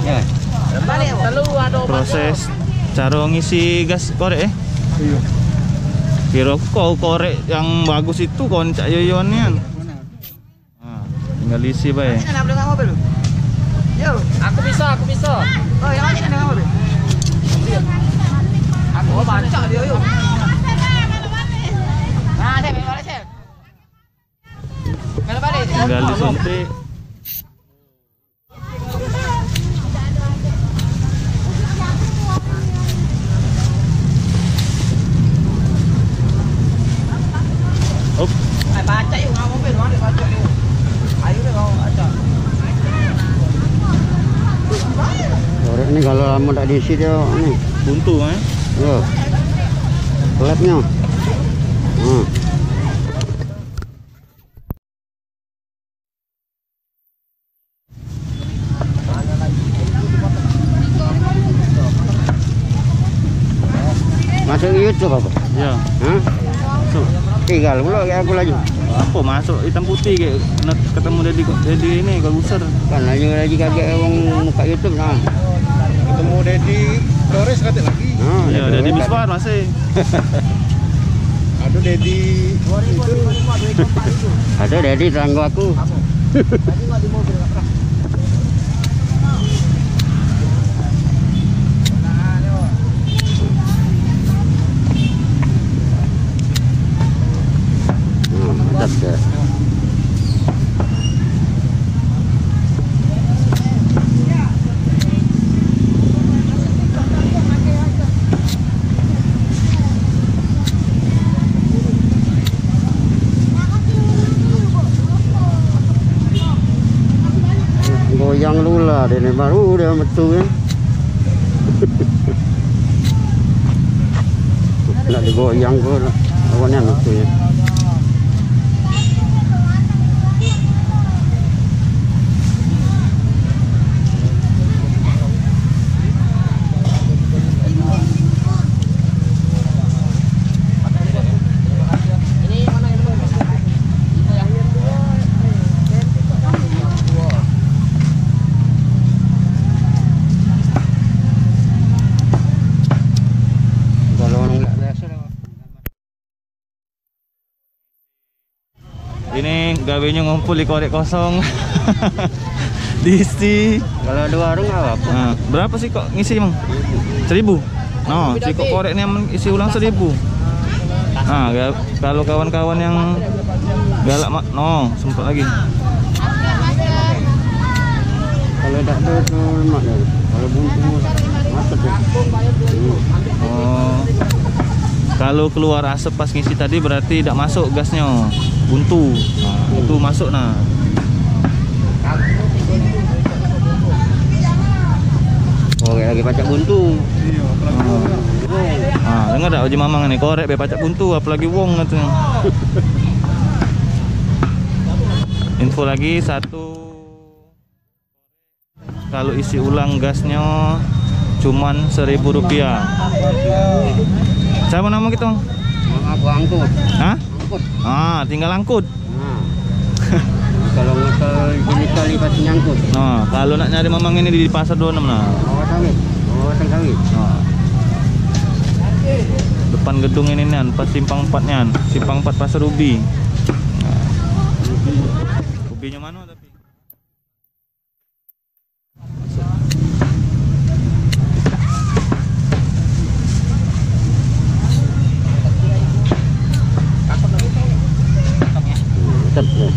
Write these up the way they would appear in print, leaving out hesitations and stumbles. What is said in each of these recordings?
Ya. Proses cara ngisi gas korek Iya. Kira kau korek yang bagus itu kau cak yoyoan. Nah, tinggal isi bae. Yo, aku bisa. Oh, yang lain dengan mobil. Aku baca dia yuk. Nah, saya balik saya. Kalau balik. Tinggal disuntik. Up. Baca yuk dengan mobil, mana baca yuk. Ayo deh kau baca. Korek ini kalau lama tak diisi dia nih Buntu yo klepnya masuk YouTube apa? Ya. Hah? Masuk. Tinggal pula kayak aku lagi Apa masuk hitam putih kayak ketemu Dedi ini kalau besar. kan lagi kaget orang muka YouTube nah. Ketemu Dedi Flores kata lagi. Ya, Dedi Miswar masih. Aduh Dedi itu Ada Dedi tetangga aku. Mantap deh. Goyang lula deh baru dia metu ya. Nak digoyang ko awalnya metu ya. Ini gawenya ngumpul di korek kosong. Diisi. Kalau ada warung apa? Nah, berapa sih kok ngisi emang? 1.000. No, si kok korek ini isi ulang 1.000. Nah, kalau kawan-kawan yang galak no, sempat lagi. Kalau tak ada itu lemak ya. Kalau buntu macet ya. Oh. Kalau keluar asap pas ngisi tadi berarti tidak masuk gasnya, buntu. Nah, itu masuk nah. Oh, lagi pacak buntu. iya, Ah, dengar tak Oji Mamang nih korek be pacak buntu apalagi wong katanya. Info lagi satu. Kalau isi ulang gasnya cuman Rp1.000. Siapa nama kita? Aku angkut. Hah? Angkut. Ah, tinggal angkut. Nah. Kalau ngesel jenis kali pasti nyangkut. Nah, kalau nak nyari Mamang ini di Pasar 26 nah. Kawasan sawit. Nah. Depan gedung ini nih, pas simpang 4-nya, simpang 4 Pasar Ubi. Nah. Ubinya mana tapi? Mantap deh.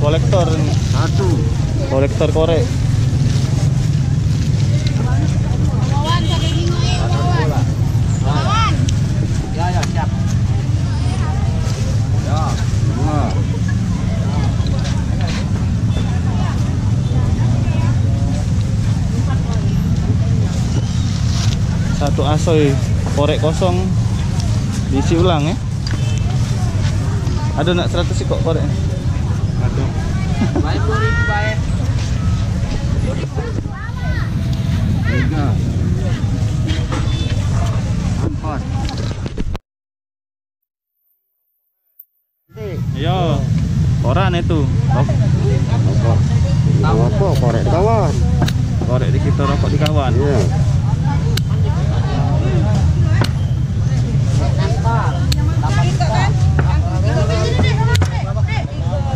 Kolektor Satu. kolektor korek. 1 asoy korek kosong diisi ulang ya. Ada nak 100 sih kok korek. Aduh. Baik 2000 baik. 3 4 Yo, koran itu. rokok. Rokok korek kawan. Korek di kita rokok di kawan. Iya.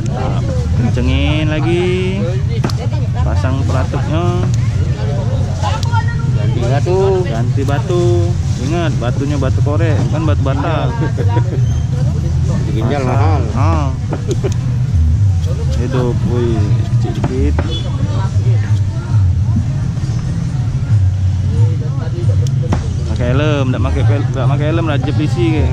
Nah, kencengin lagi. Pasang pelatupnya. Ganti batu. Ganti batu. Ingat batunya batu korek, bukan batu bata. Ginjal mahal. Ah. Hidup, wih, kecil dikit. Pakai helm, enggak pakai helm rajep isi ke.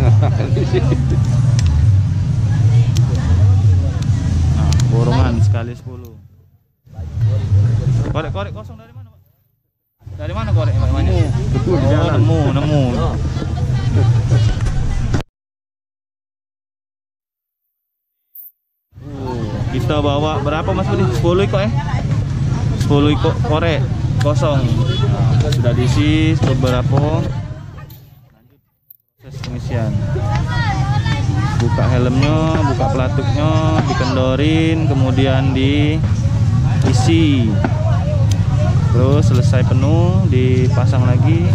Nah, borongan sekali 10. Korek-korek kosong dari mana, Pak? Dari mana korek banyak? Itu di Oh, jalan. nemu. Kita bawa berapa Mas Budi? 10 ekor 10 ekor korek kosong. Nah, sudah diisi beberapa. Lanjut proses pengisian. Buka helmnya, buka pelatuknya, dikendorin, kemudian diisi. Terus selesai penuh, dipasang lagi.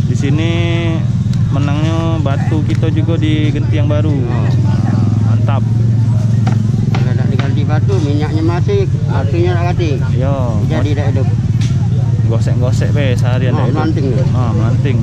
Di sini menangnya batu kita juga diganti yang baru. Mantap. Kalau tak diganti batu, minyaknya masih, batunya tak ganti. Yo, Jadi tak hidup. gosek-gosek be seharian Oh, dah hidup. melanting dia. Ah, melanting.